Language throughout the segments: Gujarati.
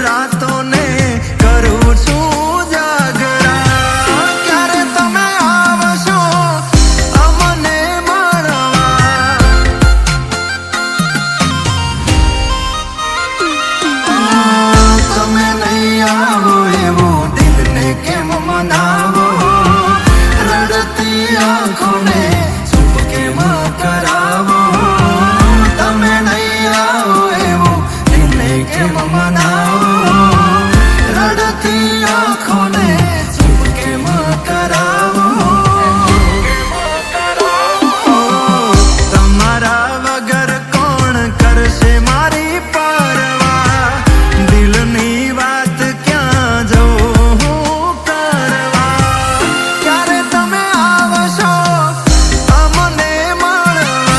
રાતો ને કરું છું જાગરા ક્યારે તમે આવશો અમને મળવા તમે નહીં આવો એવું દિલને કેમ મનાવો રડતી આંખોને ચૂપ કેમ કરાવો તમે નહીં આવો એવું દિલને કેમ મનાવો રડતી આંખોને ચૂપ કેમ કરાવો તમારા વગર કોણ કરશે મારી પરવા દિલની વાત ક્યાં જવું હું કરવા ક્યારે તમે આવશો અમને મળવા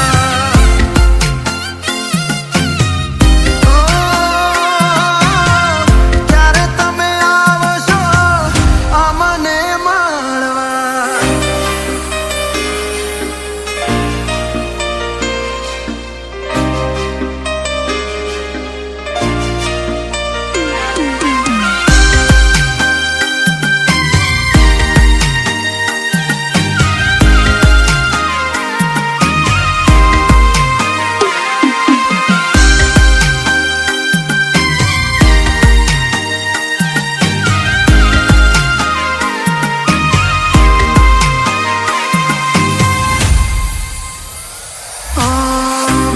ક્યારે તમે આવશો અમને મળવા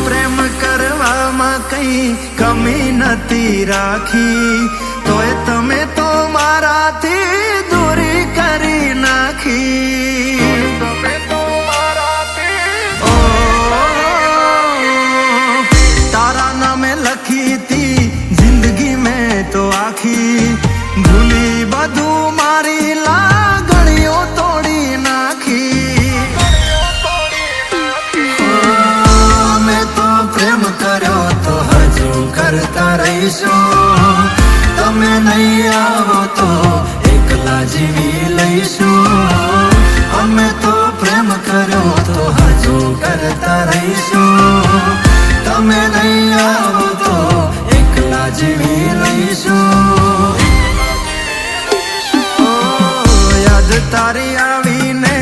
પ્રેમ કરવામાં કઈ કમી નથી રાખી તોય તમે તો મારાથી દૂરી કરી નાખી ઓ તારા નામે લખી તી જિંદગી મેં તો આખી ભૂલી બધું મારી લાગણીઓ તોડી નાખી અમે તો પ્રેમ કર્યો તો હજુ કરતા રહીશું તમે નહીં આવો તો એકલા જીવી લઈશું અમે તો પ્રેમ કર્યો તો હજુ કરતા રહીશું તમે નહીં આવો તો એકલા જીવી લઈશું યાદ તારી આવીને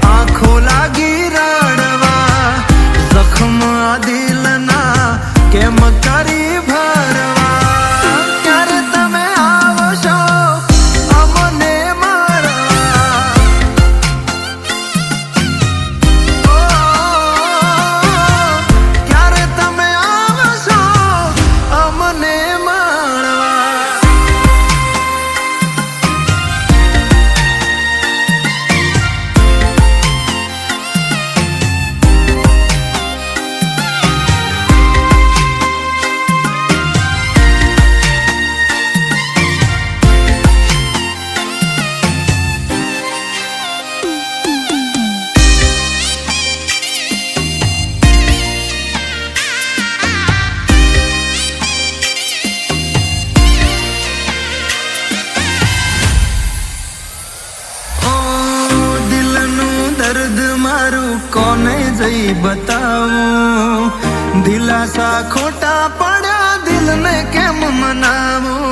આંખો લાગી રડવા જખમ આ દિલના કેમ કરી ભરવા ક્યારે તમે આવશો અમને મળવા ક્યારે તમે આવશો અમને મળવા દર્દ મારું કોને જઈ બતાવું દિલાસા ખોટા પડ્યા દિલને કેમ મનાવું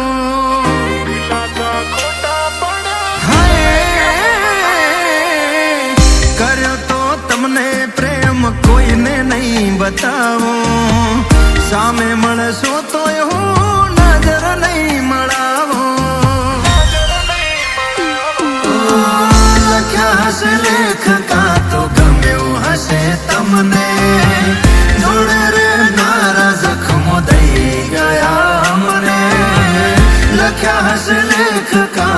કર્યો તો તમને પ્રેમ કોઈને નહીં બતાવું સામે મળશો તો હું નજર નહીં મળાવો લખ્યા હશે લેખકા તો ગમ્યું હશે તમને જોડે રહેનારા જખમો દઈ ગયા અમને લખ્યા હશે લેખકા